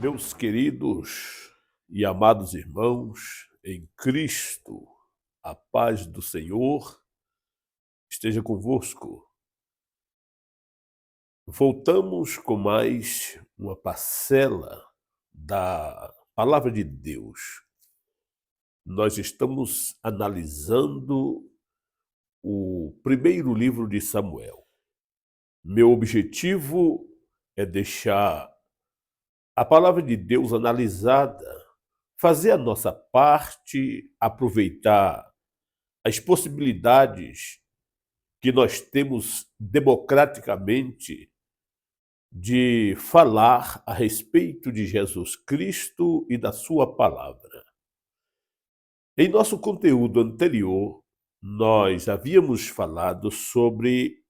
Meus queridos e amados irmãos em Cristo, a paz do Senhor esteja convosco. Voltamos com mais uma parcela da Palavra de Deus. Nós estamos analisando o primeiro livro de Samuel. Meu objetivo é deixar a Palavra de Deus analisada, fazer a nossa parte, aproveitar as possibilidades que nós temos democraticamente de falar a respeito de Jesus Cristo e da sua palavra. Em nosso conteúdo anterior, nós havíamos falado sobre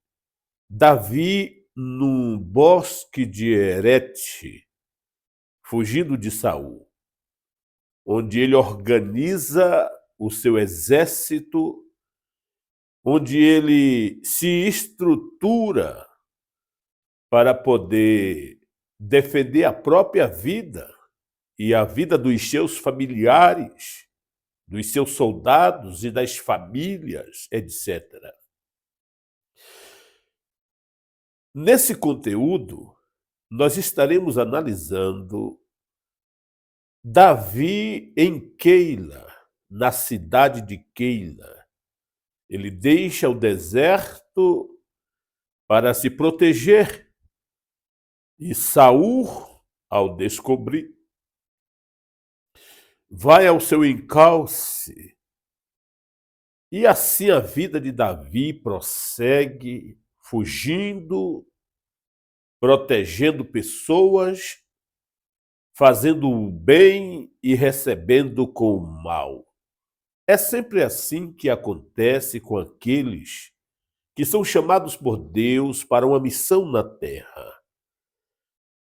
Davi num bosque de Herete, fugindo de Saul, onde ele organiza o seu exército, onde ele se estrutura para poder defender a própria vida e a vida dos seus familiares, dos seus soldados e das famílias, etc. Nesse conteúdo, nós estaremos analisando Davi em Keila, na cidade de Keila. Ele deixa o deserto para se proteger. E Saul, ao descobrir, vai ao seu encalce. E assim a vida de Davi prossegue, fugindo, protegendo pessoas, fazendo o bem e recebendo com o mal. É sempre assim que acontece com aqueles que são chamados por Deus para uma missão na terra.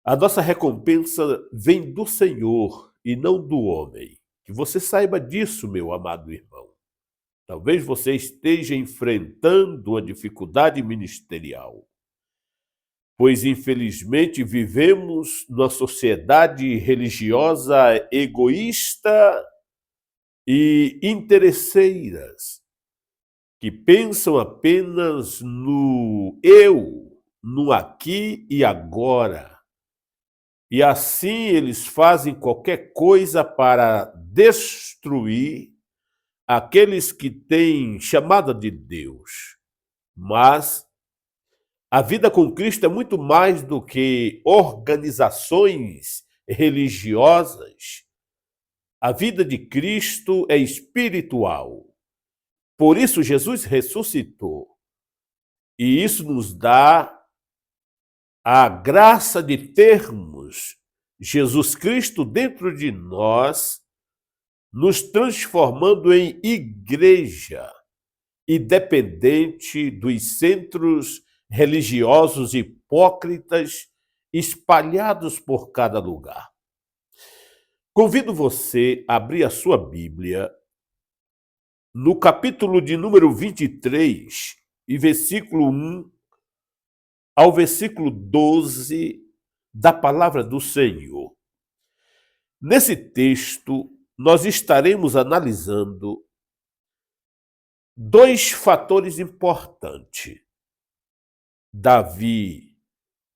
A nossa recompensa vem do Senhor e não do homem. Que você saiba disso, meu amado irmão. Talvez você esteja enfrentando uma dificuldade ministerial, pois infelizmente vivemos numa sociedade religiosa egoísta e interesseiras, que pensam apenas no eu, no aqui e agora. E assim eles fazem qualquer coisa para destruir aqueles que têm chamada de Deus. Mas a vida com Cristo é muito mais do que organizações religiosas. A vida de Cristo é espiritual. Por isso Jesus ressuscitou. E isso nos dá a graça de termos Jesus Cristo dentro de nós, nos transformando em igreja, independente dos centros religiosos hipócritas espalhados por cada lugar. Convido você a abrir a sua Bíblia no capítulo de número 23 e versículo 1 ao versículo 12 da palavra do Senhor. Nesse texto, nós estaremos analisando dois fatores importantes. Davi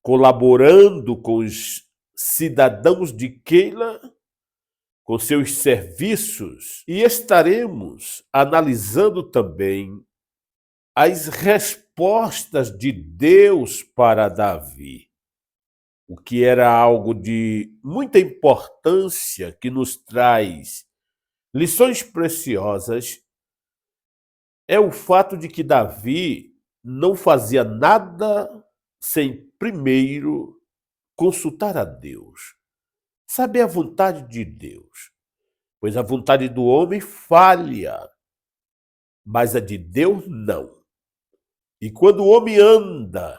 colaborando com os cidadãos de Keila, com seus serviços, e estaremos analisando também as respostas de Deus para Davi, o que era algo de muita importância, que nos traz lições preciosas, é o fato de que Davi não fazia nada sem primeiro consultar a Deus, saber a vontade de Deus, pois a vontade do homem falha, mas a de Deus não. E quando o homem anda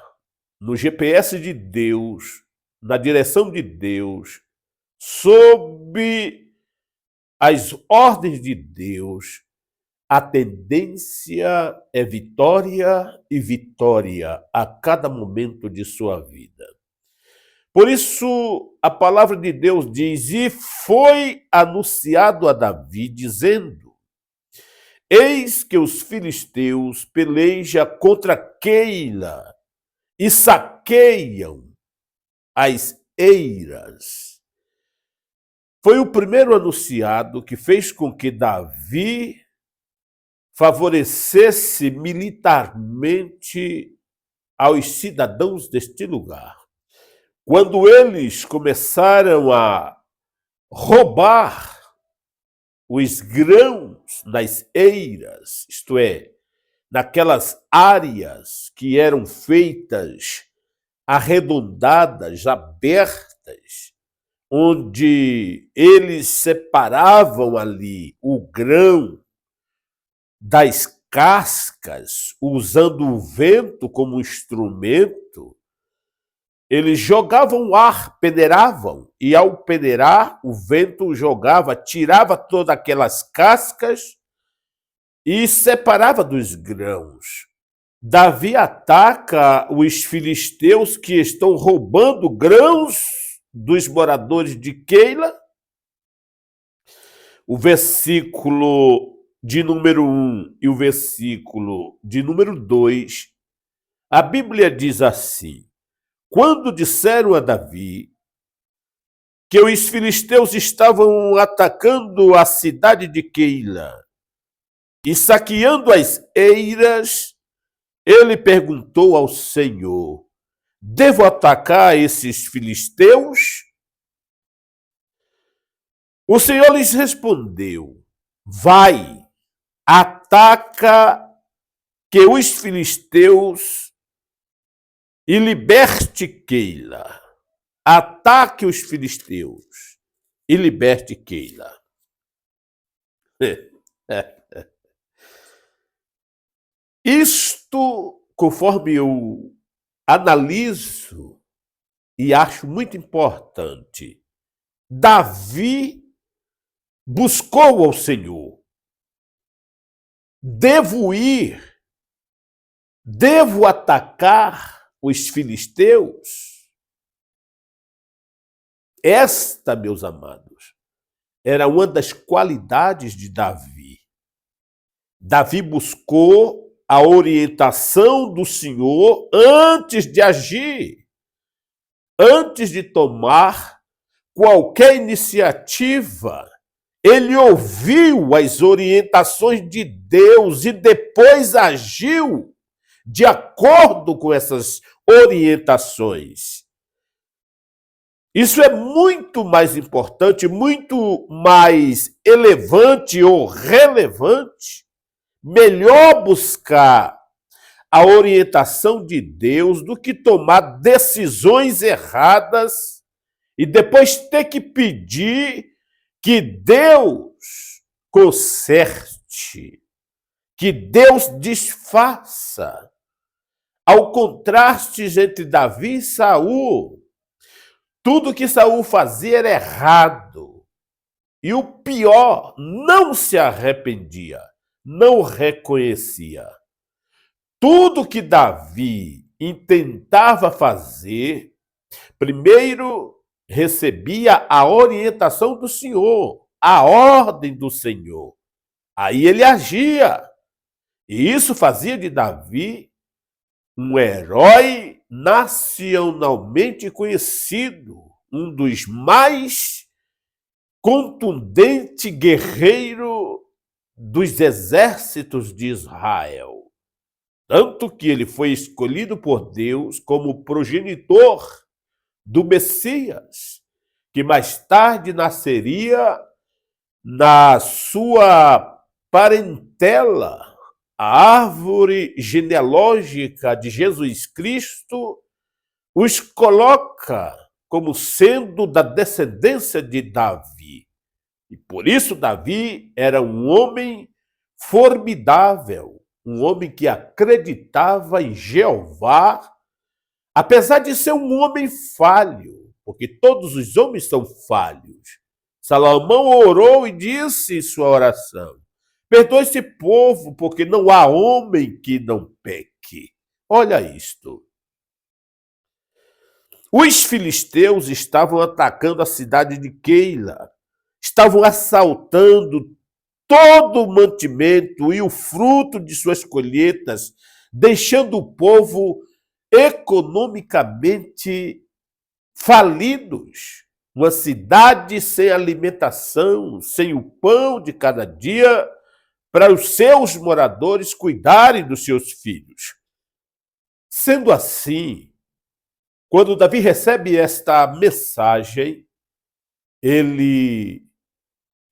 no GPS de Deus, na direção de Deus, sob as ordens de Deus, a tendência é vitória e vitória a cada momento de sua vida. Por isso, a palavra de Deus diz: e foi anunciado a Davi, dizendo: eis que os filisteus pelejam contra Keila e saqueiam as eiras. Foi o primeiro anunciado que fez com que Davi favorecesse militarmente aos cidadãos deste lugar. Quando eles começaram a roubar os grãos nas eiras, isto é, naquelas áreas que eram feitas arredondadas, abertas, onde eles separavam ali o grão das cascas, usando o vento como instrumento, eles jogavam ar, peneiravam, e ao peneirar, o vento jogava, tirava todas aquelas cascas e separava dos grãos. Davi ataca os filisteus que estão roubando grãos dos moradores de Keila. O versículo de número 1 e o versículo de número 2, a Bíblia diz assim: quando disseram a Davi que os filisteus estavam atacando a cidade de Keila e saqueando as eiras, ele perguntou ao Senhor: devo atacar esses filisteus? O Senhor lhes respondeu: vai, ataca que os filisteus e liberte Keila. Ataque os filisteus e liberte Keila. Isto, conforme eu analiso e acho muito importante, Davi buscou ao Senhor. Devo ir? Devo atacar os filisteus? Esta, meus amados, era uma das qualidades de Davi. Davi buscou a orientação do Senhor antes de agir, antes de tomar qualquer iniciativa. Ele ouviu as orientações de Deus e depois agiu de acordo com essas orientações. Isso é muito mais importante, muito mais elevante ou relevante. Melhor buscar a orientação de Deus do que tomar decisões erradas e depois ter que pedir que Deus conserte, que Deus desfaça. Ao contraste entre Davi e Saul, tudo que Saul fazia era errado. E o pior, não se arrependia, não reconhecia. Tudo que Davi intentava fazer, primeiro recebia a orientação do Senhor, a ordem do Senhor. Aí ele agia. E isso fazia de Davi um herói nacionalmente conhecido, um dos mais contundentes guerreiros dos exércitos de Israel. Tanto que ele foi escolhido por Deus como progenitor do Messias, que mais tarde nasceria na sua parentela. A árvore genealógica de Jesus Cristo os coloca como sendo da descendência de Davi. E por isso Davi era um homem formidável, um homem que acreditava em Jeová, apesar de ser um homem falho, porque todos os homens são falhos. Salomão orou e disse em sua oração: perdoe esse povo, porque não há homem que não peque. Olha isto. Os filisteus estavam atacando a cidade de Keila, estavam assaltando todo o mantimento e o fruto de suas colheitas, deixando o povo economicamente falidos. Uma cidade sem alimentação, sem o pão de cada dia, para os seus moradores cuidarem dos seus filhos. Sendo assim, quando Davi recebe esta mensagem, ele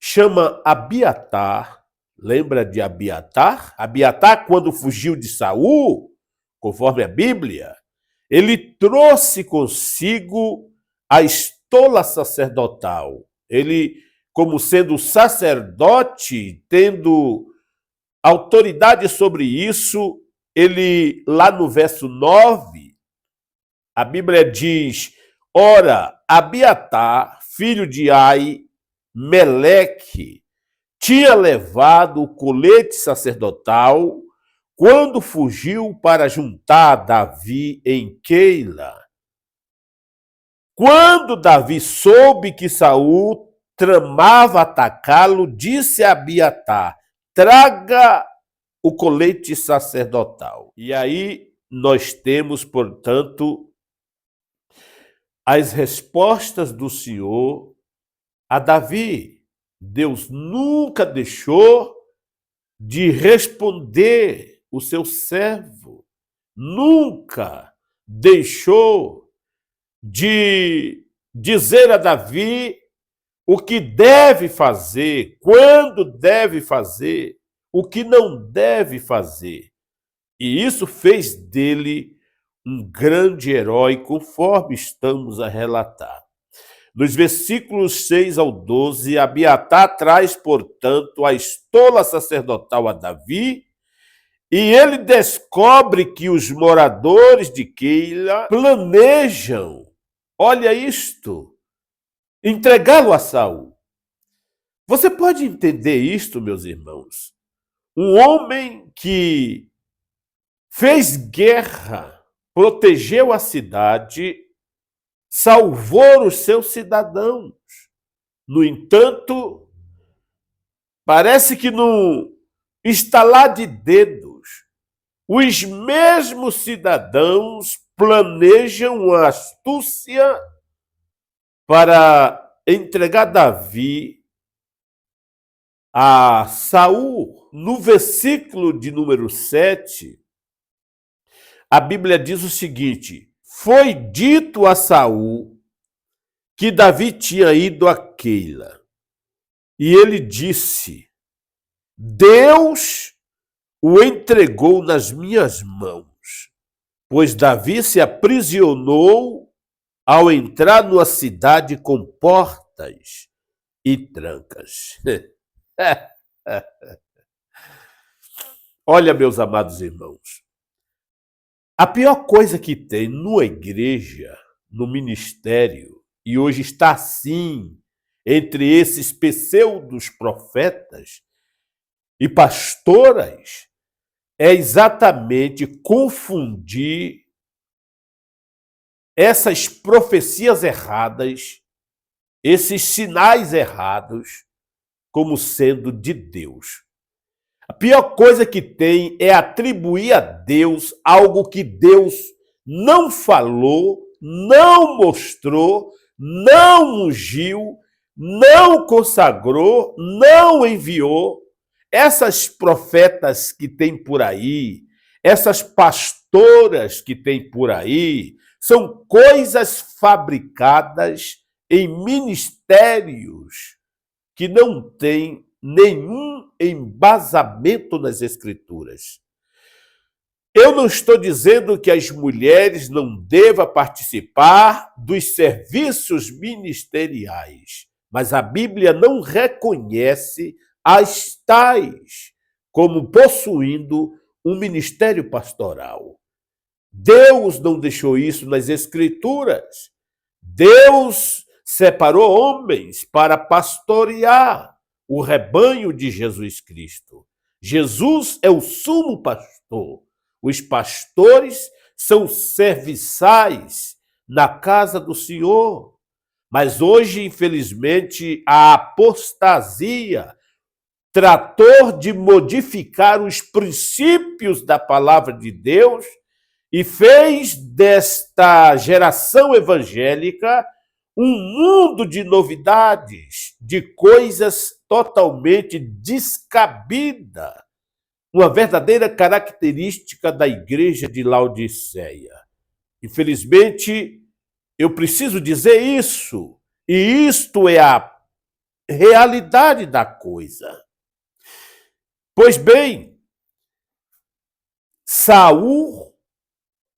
chama Abiatar. Lembra de Abiatar? Abiatar, quando fugiu de Saul, conforme a Bíblia, ele trouxe consigo a estola sacerdotal. Ele, como sendo sacerdote, tendo autoridade sobre isso, ele, lá no verso 9, a Bíblia diz: ora, Abiatar, filho de Meleque, tinha levado o colete sacerdotal quando fugiu para juntar Davi em Keila. Quando Davi soube que Saul tramava atacá-lo, disse a Abiatar: traga o colete sacerdotal. E aí nós temos, portanto, as respostas do Senhor a Davi. Deus nunca deixou de responder o seu servo, nunca deixou de dizer a Davi o que deve fazer, quando deve fazer, o que não deve fazer. E isso fez dele um grande herói, conforme estamos a relatar. Nos versículos 6 ao 12, Abiatar traz, portanto, a estola sacerdotal a Davi, e ele descobre que os moradores de Keila planejam, olha isto, entregá-lo a Saul. Você pode entender isto, meus irmãos? Um homem que fez guerra, protegeu a cidade, salvou os seus cidadãos. No entanto, parece que no estalar de dedos, os mesmos cidadãos planejam uma astúcia para entregar Davi a Saul. No versículo de número 7, a Bíblia diz o seguinte: foi dito a Saul que Davi tinha ido a Keila. E ele disse: Deus o entregou nas minhas mãos, pois Davi se aprisionou ao entrar numa cidade com portas e trancas. Olha, meus amados irmãos, a pior coisa que tem numa igreja, no ministério, e hoje está assim entre esses pseudos profetas e pastoras, é exatamente confundir essas profecias erradas, esses sinais errados, como sendo de Deus. A pior coisa que tem é atribuir a Deus algo que Deus não falou, não mostrou, não ungiu, não consagrou, não enviou. Essas profetas que tem por aí, essas pastoras que tem por aí, são coisas fabricadas em ministérios que não têm nenhum embasamento nas Escrituras. Eu não estou dizendo que as mulheres não devam participar dos serviços ministeriais, mas a Bíblia não reconhece as tais como possuindo um ministério pastoral. Deus não deixou isso nas Escrituras. Deus separou homens para pastorear o rebanho de Jesus Cristo. Jesus é o sumo pastor. Os pastores são serviçais na casa do Senhor. Mas hoje, infelizmente, a apostasia tratou de modificar os princípios da palavra de Deus e fez desta geração evangélica um mundo de novidades, de coisas totalmente descabidas, uma verdadeira característica da igreja de Laodiceia. Infelizmente, eu preciso dizer isso, e isto é a realidade da coisa. Pois bem, Saul,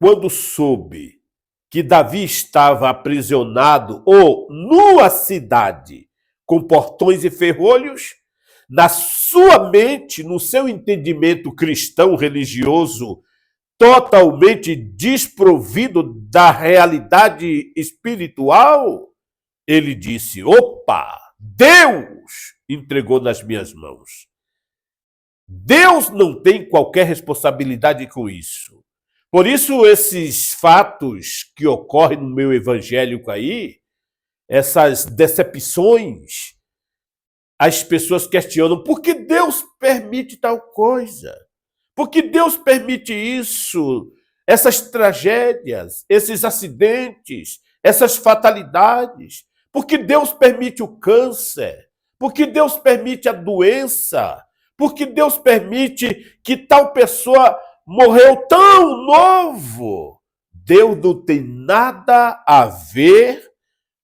quando soube que Davi estava aprisionado ou numa cidade com portões e ferrolhos, na sua mente, no seu entendimento cristão religioso, totalmente desprovido da realidade espiritual, ele disse: opa, Deus entregou nas minhas mãos. Deus não tem qualquer responsabilidade com isso. Por isso, esses fatos que ocorrem no meio evangélico aí, essas decepções, as pessoas questionam por que Deus permite tal coisa? Por que Deus permite isso? Essas tragédias, esses acidentes, essas fatalidades? Por que Deus permite o câncer? Por que Deus permite a doença? Por que Deus permite que tal pessoa morreu tão novo? Deus não tem nada a ver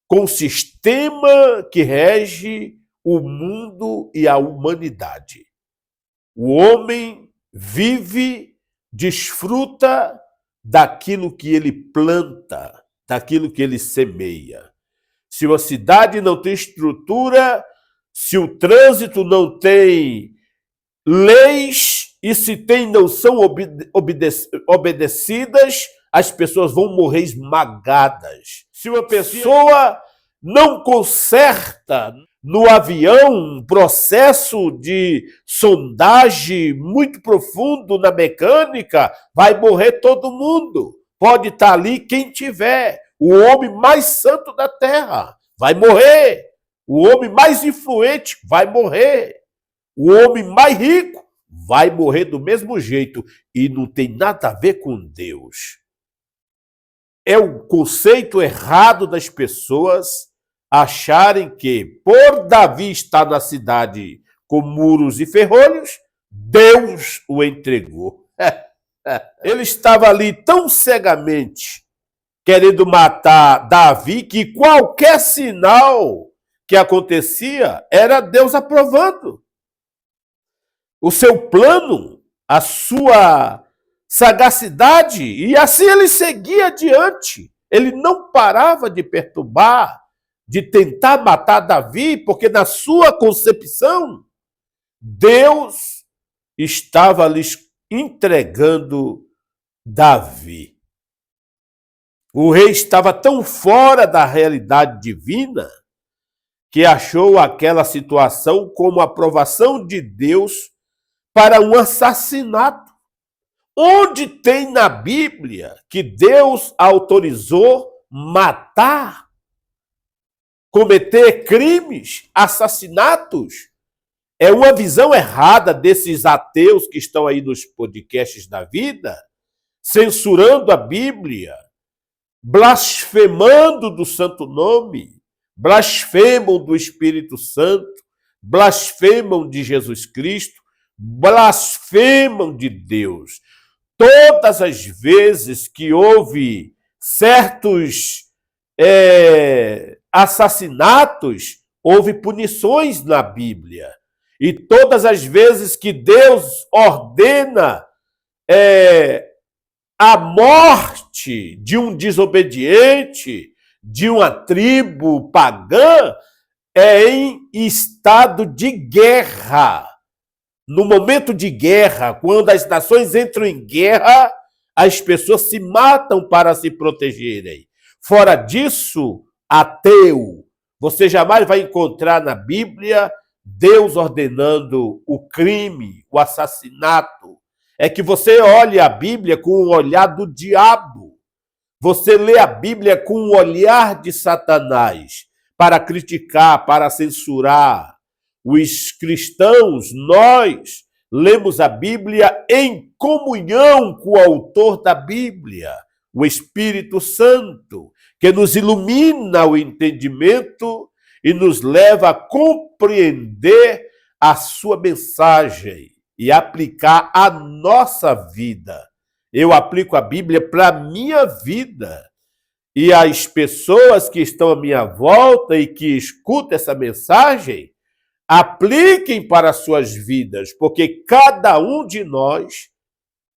com o sistema que rege o mundo e a humanidade. O homem vive, desfruta daquilo que ele planta, daquilo que ele semeia. Se uma cidade não tem estrutura, se o trânsito não tem leis e se tem não são obedecidas, as pessoas vão morrer esmagadas. Se uma pessoa não conserta no avião um processo de sondagem muito profundo na mecânica, vai morrer todo mundo. Pode estar ali quem tiver. O homem mais santo da terra vai morrer. O homem mais influente vai morrer. O homem mais rico vai morrer do mesmo jeito. E não tem nada a ver com Deus. É um conceito errado das pessoas acharem que, por Davi estar na cidade com muros e ferrolhos, Deus o entregou. Ele estava ali tão cegamente querendo matar Davi que qualquer sinal que acontecia era Deus aprovando o seu plano, a sua sagacidade, e assim ele seguia adiante. Ele não parava de perturbar, de tentar matar Davi, porque na sua concepção, Deus estava lhes entregando Davi. O rei estava tão fora da realidade divina que achou aquela situação como aprovação de Deus para um assassinato. Onde tem na Bíblia que Deus autorizou matar, cometer crimes, assassinatos? É uma visão errada desses ateus que estão aí nos podcasts da vida, censurando a Bíblia, blasfemando do santo nome, blasfemam do Espírito Santo, blasfemam de Jesus Cristo, blasfemam de Deus. Todas as vezes que houve certos assassinatos, houve punições na Bíblia. E todas as vezes que Deus ordena a morte de um desobediente, de uma tribo pagã, é em estado de guerra. No momento de guerra, quando as nações entram em guerra, as pessoas se matam para se protegerem. Fora disso, ateu, você jamais vai encontrar na Bíblia Deus ordenando o crime, o assassinato. É que você olhe a Bíblia com o olhar do diabo. você lê a Bíblia com o olhar de Satanás para criticar, para censurar. Os cristãos, nós lemos a Bíblia em comunhão com o autor da Bíblia, o Espírito Santo, que nos ilumina o entendimento e nos leva a compreender a sua mensagem e aplicar a nossa vida. Eu aplico a Bíblia para a minha vida. E as pessoas que estão à minha volta e que escutam essa mensagem, apliquem para as suas vidas, porque cada um de nós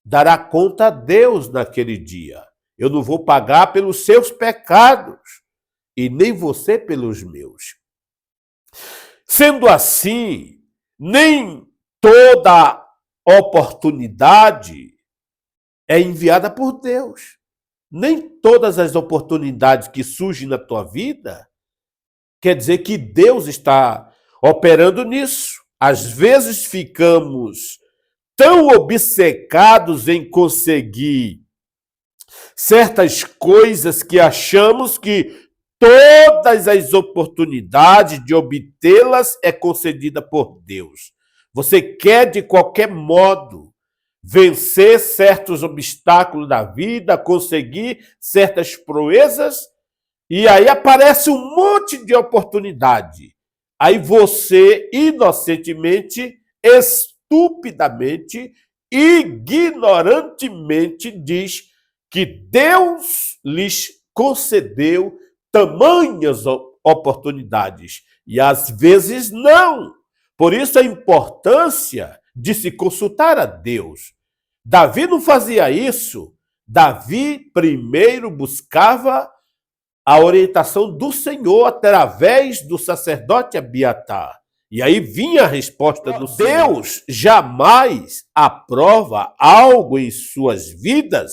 dará conta a Deus naquele dia. Eu não vou pagar pelos seus pecados e nem você pelos meus. Sendo assim, nem toda oportunidade é enviada por Deus. Nem todas as oportunidades que surgem na tua vida quer dizer que Deus está operando nisso. Às vezes ficamos tão obcecados em conseguir certas coisas que achamos que todas as oportunidades de obtê-las é concedida por Deus. Você quer, de qualquer modo, vencer certos obstáculos da vida, conseguir certas proezas, e aí aparece um monte de oportunidade. Aí você, inocentemente, estupidamente, ignorantemente diz que Deus lhes concedeu tamanhas oportunidades. E às vezes não. Por isso a importância de se consultar a Deus. Davi não fazia isso. Davi primeiro buscava a orientação do Senhor através do sacerdote Abiatar. E aí vinha a resposta do Senhor. Deus jamais aprova algo em suas vidas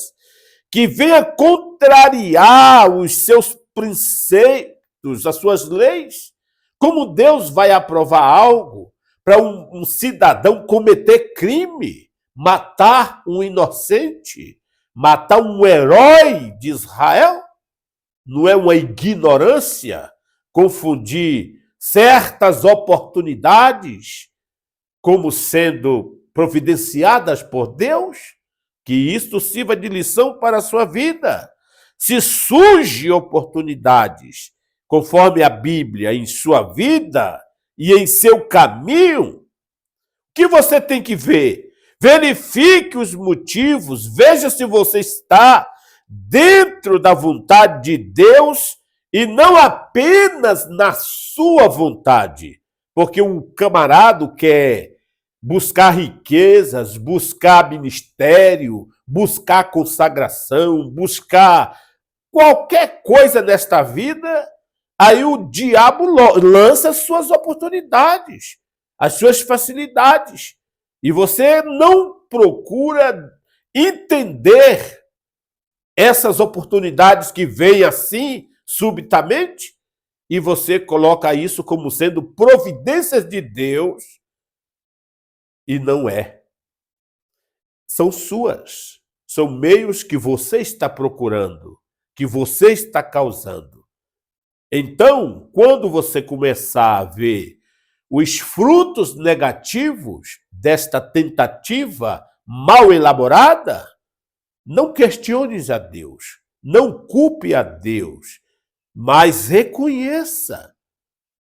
que venha contrariar os seus preceitos, as suas leis. Como Deus vai aprovar algo para um cidadão cometer crime, matar um inocente, matar um herói de Israel? Não é uma ignorância confundir certas oportunidades como sendo providenciadas por Deus? Que isto sirva de lição para a sua vida. Se surgem oportunidades, conforme a Bíblia, em sua vida e em seu caminho, o que você tem que ver? Verifique os motivos, veja se você está dentro da vontade de Deus e não apenas na sua vontade. Porque um camarada quer buscar riquezas, buscar ministério, buscar consagração, buscar qualquer coisa nesta vida, aí o diabo lança as suas oportunidades, as suas facilidades. E você não procura entender essas oportunidades que vêm assim, subitamente, e você coloca isso como sendo providências de Deus, e não é. São suas. São meios que você está procurando, que você está causando. Então, quando você começar a ver os frutos negativos desta tentativa mal elaborada, não questiones a Deus, não culpe a Deus, mas reconheça,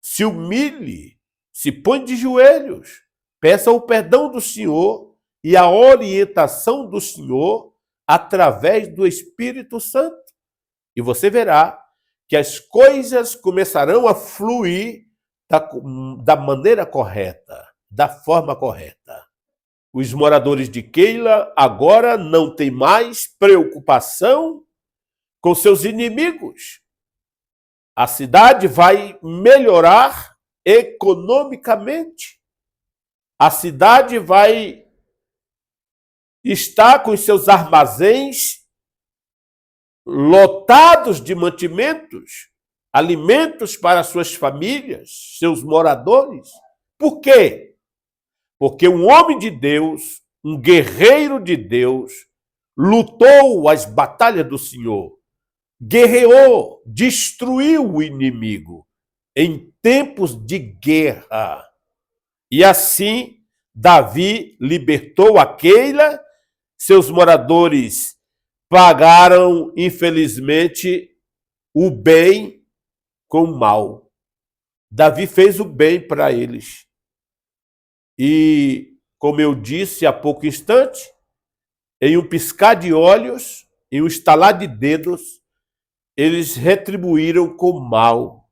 se humilhe, se põe de joelhos, peça o perdão do Senhor e a orientação do Senhor através do Espírito Santo. E você verá que as coisas começarão a fluir da maneira correta, da forma correta. Os moradores de Keila agora não têm mais preocupação com seus inimigos. A cidade vai melhorar economicamente. A cidade vai estar com os seus armazéns lotados de mantimentos, alimentos para suas famílias, seus moradores. Por quê? Porque um homem de Deus, um guerreiro de Deus, lutou as batalhas do Senhor. guerreou, destruiu o inimigo em tempos de guerra. E assim, Davi libertou a Keila, seus moradores pagaram, infelizmente, o bem com o mal. Davi fez o bem para eles. E, como eu disse há pouco instante, em um piscar de olhos, em um estalar de dedos, eles retribuíram com o mal.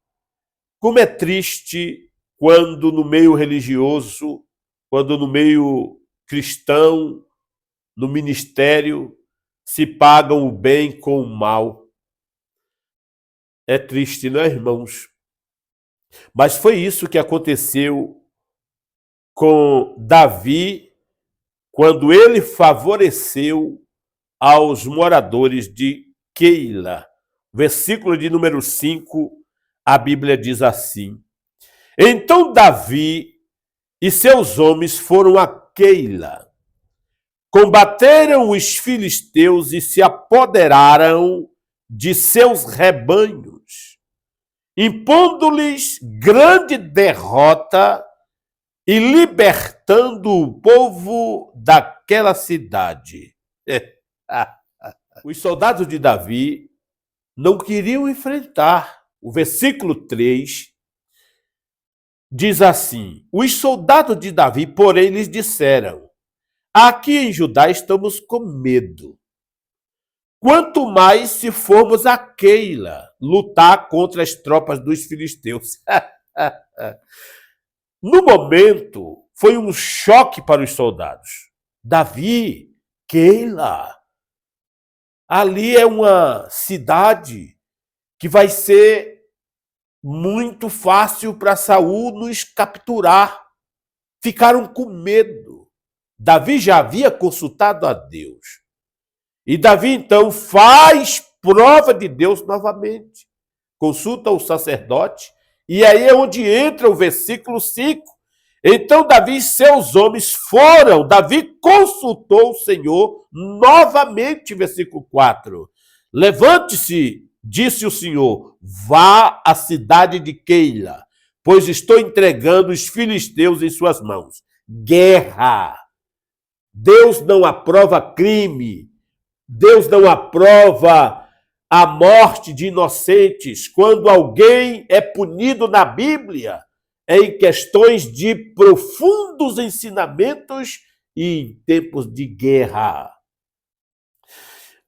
Como é triste quando no meio religioso, quando no meio cristão, no ministério, se pagam o bem com o mal. É triste, não é, irmãos? Mas foi isso que aconteceu com Davi quando ele favoreceu aos moradores de Keila. Versículo de número 5, a Bíblia diz assim: Então Davi e seus homens foram a Keila, combateram os filisteus e se apoderaram de seus rebanhos, impondo-lhes grande derrota e libertando o povo daquela cidade. Os soldados de Davi não queriam enfrentar. O versículo 3 diz assim: Os soldados de Davi, porém, lhes disseram: Aqui em Judá estamos com medo. Quanto mais se formos a Keila lutar contra as tropas dos filisteus. No momento, foi um choque para os soldados. Davi, Keila, ali é uma cidade que vai ser muito fácil para Saul nos capturar. Ficaram com medo. Davi já havia consultado a Deus. E Davi, então, faz prova de Deus novamente. Consulta o sacerdote, e aí é onde entra o versículo 5. Então Davi e seus homens foram, Davi consultou o Senhor novamente, versículo 4. Levante-se, disse o Senhor, vá à cidade de Keila, pois estou entregando os filisteus em suas mãos. Guerra. Deus não aprova crime. Deus não aprova a morte de inocentes. Quando alguém é punido na Bíblia, é em questões de profundos ensinamentos e em tempos de guerra.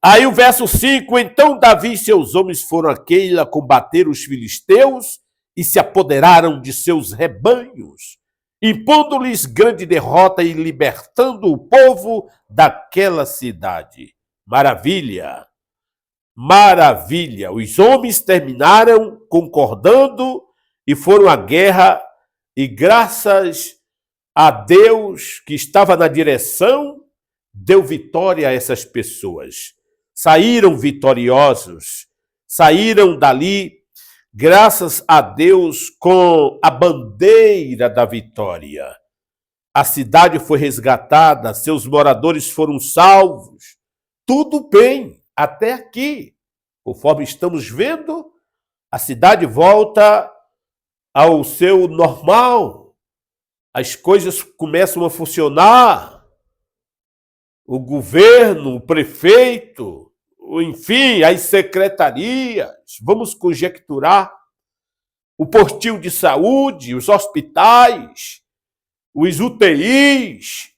Aí o verso 5, então Davi e seus homens foram a Keila combater os filisteus e se apoderaram de seus rebanhos, impondo-lhes grande derrota e libertando o povo daquela cidade. Maravilha! Maravilha! Os homens terminaram concordando e foram à guerra, e graças a Deus que estava na direção, deu vitória a essas pessoas. Saíram vitoriosos, saíram dali, graças a Deus, com a bandeira da vitória. A cidade foi resgatada, seus moradores foram salvos. Tudo bem, até aqui. Conforme estamos vendo, a cidade volta ao seu normal. As coisas começam a funcionar. O governo, o prefeito, enfim, as secretarias, vamos conjecturar, o postinho de saúde, os hospitais, os UTIs,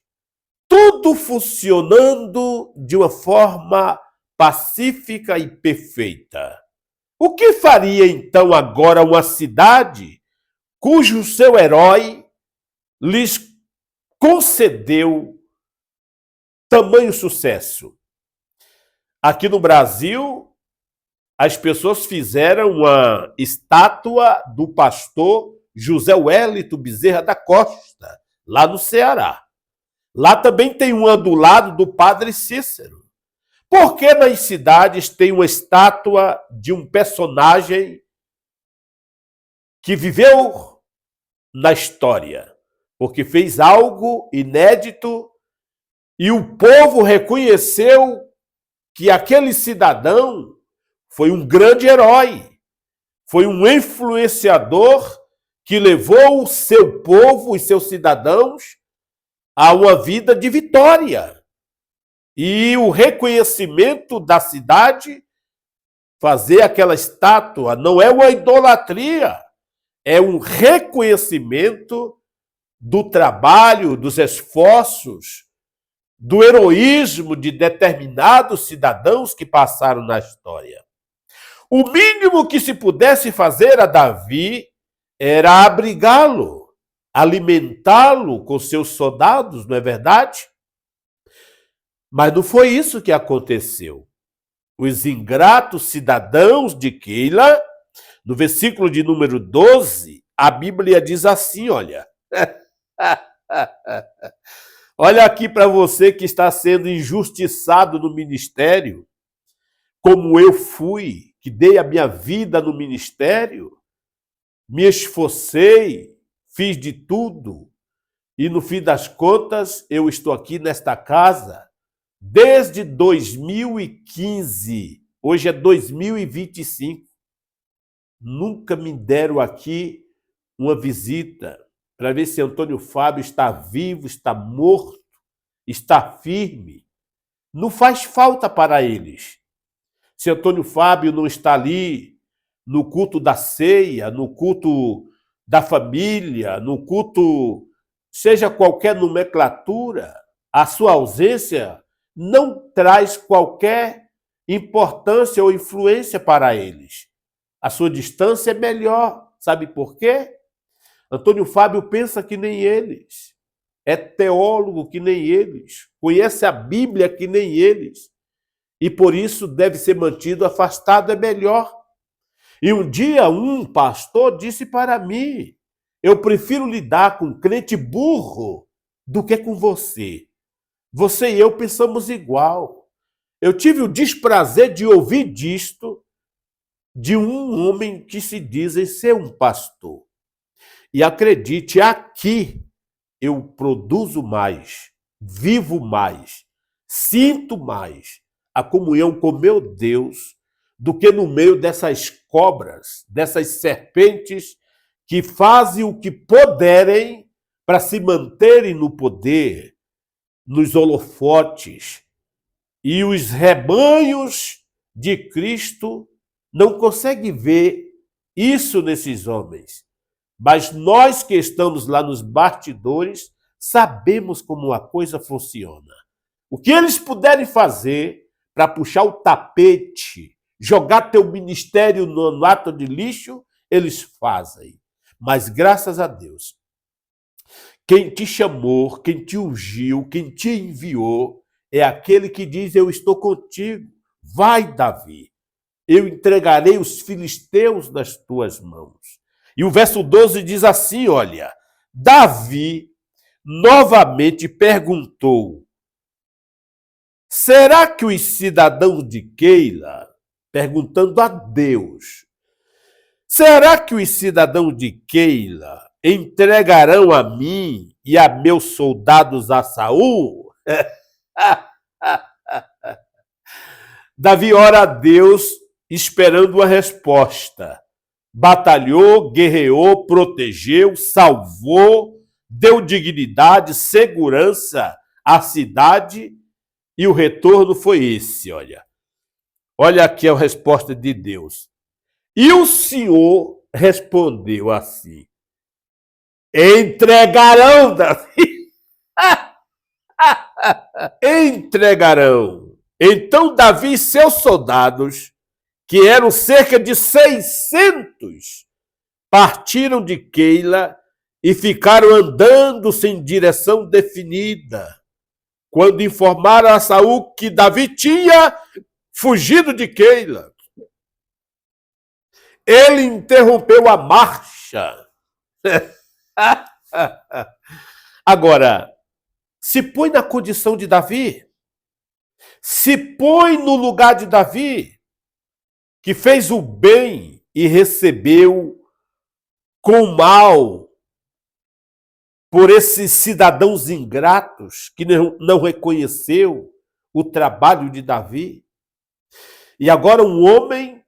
tudo funcionando de uma forma pacífica e perfeita. O que faria então agora uma cidade cujo seu herói lhes concedeu tamanho sucesso? Aqui no Brasil, as pessoas fizeram uma estátua do pastor José Wellington Bezerra da Costa, lá no Ceará. Lá também tem uma do lado do Padre Cícero. Por que nas cidades tem uma estátua de um personagem que viveu na história? Porque fez algo inédito e o povo reconheceu que aquele cidadão foi um grande herói, foi um influenciador que levou o seu povo e seus cidadãos a uma vida de vitória. E o reconhecimento da cidade, fazer aquela estátua, não é uma idolatria, é um reconhecimento do trabalho, dos esforços, do heroísmo de determinados cidadãos que passaram na história. O mínimo que se pudesse fazer a Davi era abrigá-lo, alimentá-lo com seus soldados, não é verdade? Mas não foi isso que aconteceu. Os ingratos cidadãos de Keila, no versículo de número 12, a Bíblia diz assim, olha. Olha aqui para você que está sendo injustiçado no ministério, como eu fui, que dei a minha vida no ministério, me esforcei, fiz de tudo, e no fim das contas eu estou aqui nesta casa desde 2015, hoje é 2025. Nunca me deram aqui uma visita para ver se Antônio Fábio está vivo, está morto, está firme. Não faz falta para eles. Se Antônio Fábio não está ali no culto da ceia, no culto da família, no culto, seja qualquer nomenclatura, a sua ausência não traz qualquer importância ou influência para eles. A sua distância é melhor. Sabe por quê? Antônio Fábio pensa que nem eles, é teólogo que nem eles, conhece a Bíblia que nem eles, e por isso deve ser mantido afastado, é melhor. E um dia um pastor disse para mim, eu prefiro lidar com crente burro do que com você. Você e eu pensamos igual. Eu tive o desprazer de ouvir disto de um homem que se dizem ser um pastor. E acredite, aqui eu produzo mais, vivo mais, sinto mais a comunhão com meu Deus do que no meio dessas cobras, dessas serpentes que fazem o que puderem para se manterem no poder, nos holofotes. E os rebanhos de Cristo não conseguem ver isso nesses homens. Mas nós que estamos lá nos bastidores, sabemos como a coisa funciona. O que eles puderem fazer para puxar o tapete, jogar teu ministério no lata de lixo, eles fazem. Mas graças a Deus, quem te chamou, quem te ungiu, quem te enviou, é aquele que diz, eu estou contigo. Vai, Davi, eu entregarei os filisteus nas tuas mãos. E o verso 12 diz assim, olha, Davi novamente perguntou, será que os cidadãos de Keila, perguntando a Deus, será que os cidadãos de Keila entregarão a mim e a meus soldados a Saul? Davi ora a Deus esperando uma resposta. Batalhou, guerreou, protegeu, salvou, deu dignidade, segurança à cidade e o retorno foi esse, olha. Olha aqui a resposta de Deus. E o Senhor respondeu assim, entregarão, Davi. Entregarão. Então Davi e seus soldados, que eram cerca de 600, partiram de Keila e ficaram andando sem direção definida. Quando informaram a Saul que Davi tinha fugido de Keila, ele interrompeu a marcha. Agora, se põe na condição de Davi, se põe no lugar de Davi, que fez o bem e recebeu com mal por esses cidadãos ingratos que não reconheceu o trabalho de Davi. E agora um homem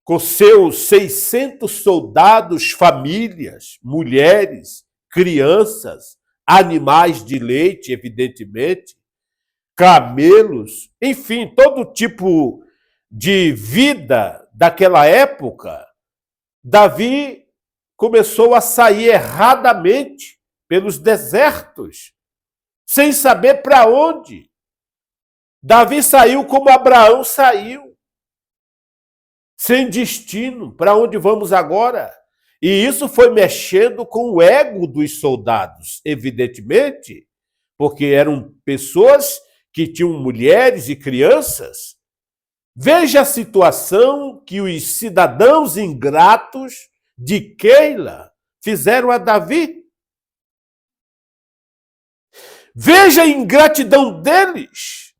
com seus 600 soldados, famílias, mulheres, crianças, animais de leite, evidentemente, camelos, enfim, todo tipo de vida daquela época, Davi começou a sair erradamente pelos desertos, sem saber para onde. Davi saiu como Abraão saiu, sem destino, para onde vamos agora? E isso foi mexendo com o ego dos soldados, evidentemente, porque eram pessoas que tinham mulheres e crianças. Veja a situação que os cidadãos ingratos de Keila fizeram a Davi. Veja a ingratidão deles.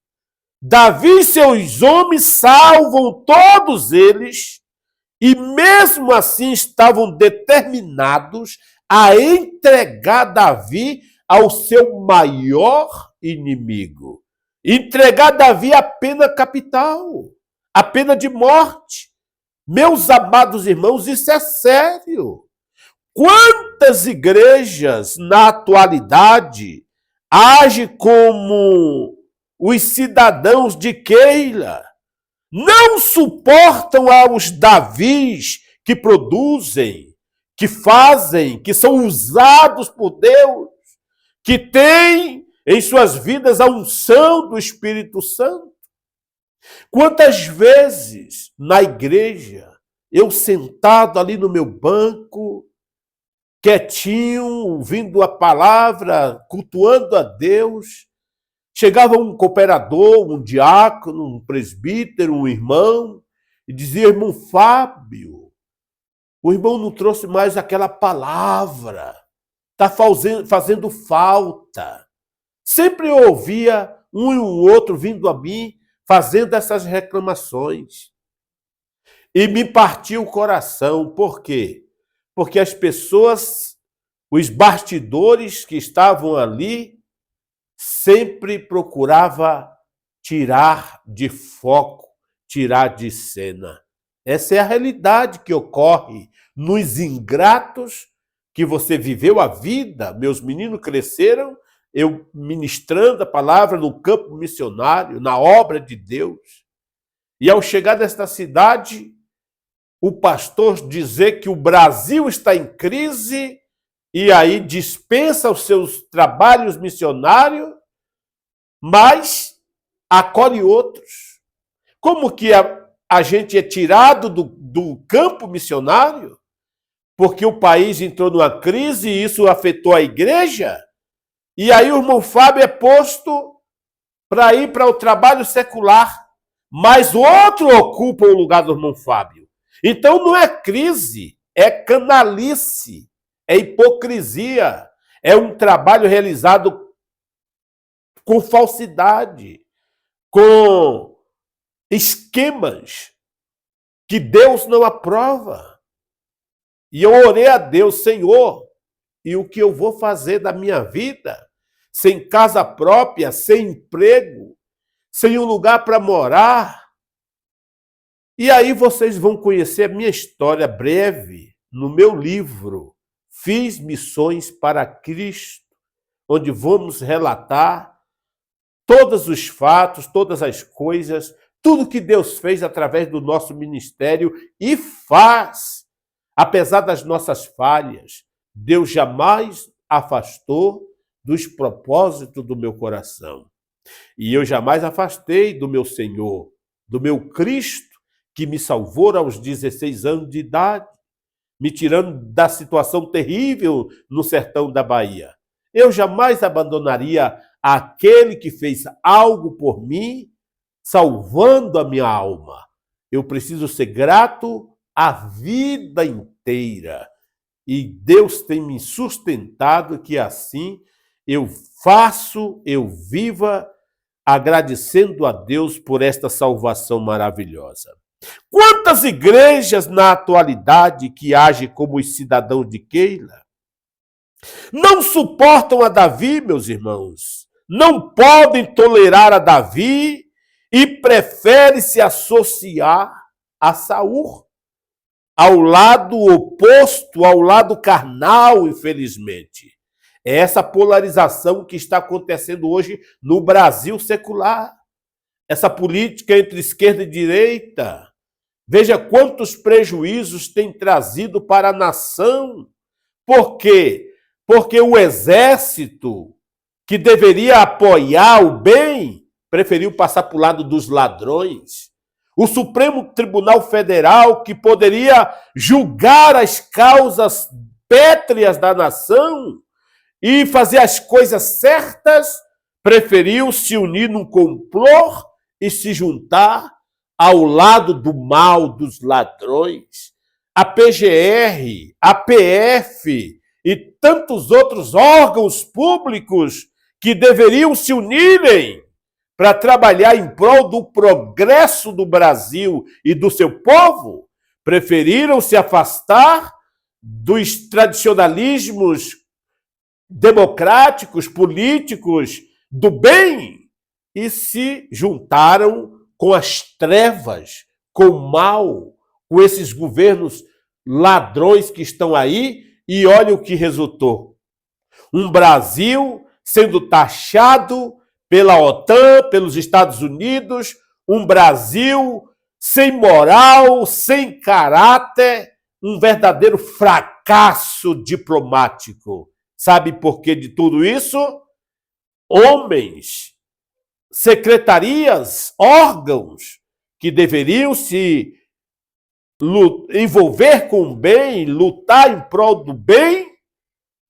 Davi e seus homens salvam todos eles e mesmo assim estavam determinados a entregar Davi ao seu maior inimigo. Entregar Davi a pena capital, a pena de morte. Meus amados irmãos, isso é sério. Quantas igrejas na atualidade agem como os cidadãos de Keila? Não suportam aos Davis que produzem, que fazem, que são usados por Deus, que têm em suas vidas a unção do Espírito Santo. Quantas vezes na igreja, eu sentado ali no meu banco, quietinho, ouvindo a palavra, cultuando a Deus, chegava um cooperador, um diácono, um presbítero, um irmão, e dizia: irmão Fábio, o irmão não trouxe mais aquela palavra, está fazendo falta. Sempre eu ouvia um e o outro vindo a mim, fazendo essas reclamações. E me partiu o coração. Por quê? Porque as pessoas, os bastidores que estavam ali, sempre procurava tirar de foco, tirar de cena. Essa é a realidade que ocorre nos ingratos que você viveu a vida. Meus meninos cresceram, eu ministrando a palavra no campo missionário, na obra de Deus. E ao chegar nesta cidade, o pastor dizer que o Brasil está em crise e aí dispensa os seus trabalhos missionários, mas acolhe outros. Como que a gente é tirado do campo missionário? Porque o país entrou numa crise e isso afetou a igreja? E aí o irmão Fábio é posto para ir para o trabalho secular, mas outro ocupa o lugar do irmão Fábio. Então não é crise, é canalice, é hipocrisia, é um trabalho realizado com falsidade, com esquemas que Deus não aprova. E eu orei a Deus: Senhor, e o que eu vou fazer da minha vida? Sem casa própria, sem emprego, sem um lugar para morar. E aí vocês vão conhecer a minha história breve no meu livro, Fiz Missões para Cristo, onde vamos relatar todos os fatos, todas as coisas, tudo que Deus fez através do nosso ministério e faz. Apesar das nossas falhas, Deus jamais afastou dos propósitos do meu coração. E eu jamais afastei do meu Senhor, do meu Cristo, que me salvou aos 16 anos de idade, me tirando da situação terrível no sertão da Bahia. Eu jamais abandonaria aquele que fez algo por mim, salvando a minha alma. Eu preciso ser grato a vida inteira. E Deus tem me sustentado que assim eu faço, eu viva agradecendo a Deus por esta salvação maravilhosa. Quantas igrejas na atualidade que agem como os cidadãos de Keila não suportam a Davi, meus irmãos, não podem tolerar a Davi e preferem se associar a Saul. ao lado oposto, ao lado carnal, infelizmente. É essa polarização que está acontecendo hoje no Brasil secular. Essa política entre esquerda e direita. Veja quantos prejuízos tem trazido para a nação. Por quê? Porque o exército, que deveria apoiar o bem, preferiu passar para o lado dos ladrões. O Supremo Tribunal Federal, que poderia julgar as causas pétreas da nação e fazer as coisas certas, preferiu se unir num complô e se juntar ao lado do mal dos ladrões. A PGR, a PF e tantos outros órgãos públicos que deveriam se unirem para trabalhar em prol do progresso do Brasil e do seu povo, preferiram se afastar dos tradicionalismos democráticos, políticos, do bem, e se juntaram com as trevas, com o mal, com esses governos ladrões que estão aí, e olha o que resultou. Um Brasil sendo taxado pela OTAN, pelos Estados Unidos, um Brasil sem moral, sem caráter, um verdadeiro fracasso diplomático. Sabe por que de tudo isso? Homens, secretarias, órgãos que deveriam se envolver com o bem, lutar em prol do bem,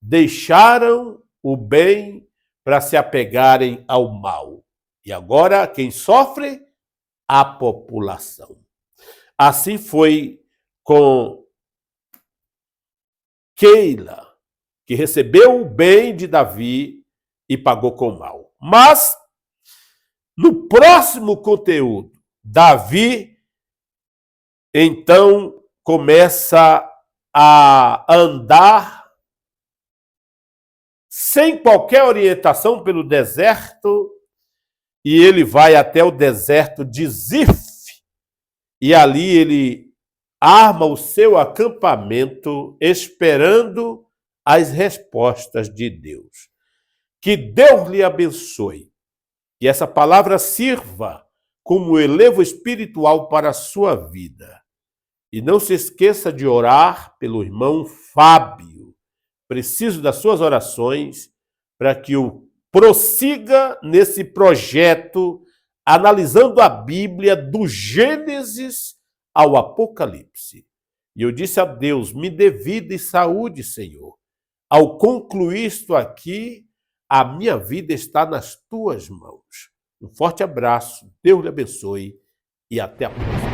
deixaram o bem para se apegarem ao mal. E agora quem sofre? A população. Assim foi com Keila, que recebeu o bem de Davi e pagou com o mal. Mas, no próximo conteúdo, Davi, então, começa a andar sem qualquer orientação pelo deserto, e ele vai até o deserto de Zif, e ali ele arma o seu acampamento esperando as respostas de Deus. Que Deus lhe abençoe, que essa palavra sirva como elevo espiritual para a sua vida. E não se esqueça de orar pelo irmão Fábio. Preciso das suas orações para que eu prossiga nesse projeto, analisando a Bíblia do Gênesis ao Apocalipse. E eu disse a Deus, me dê vida e saúde, Senhor. Ao concluir isto aqui, a minha vida está nas tuas mãos. Um forte abraço, Deus lhe abençoe e até a próxima.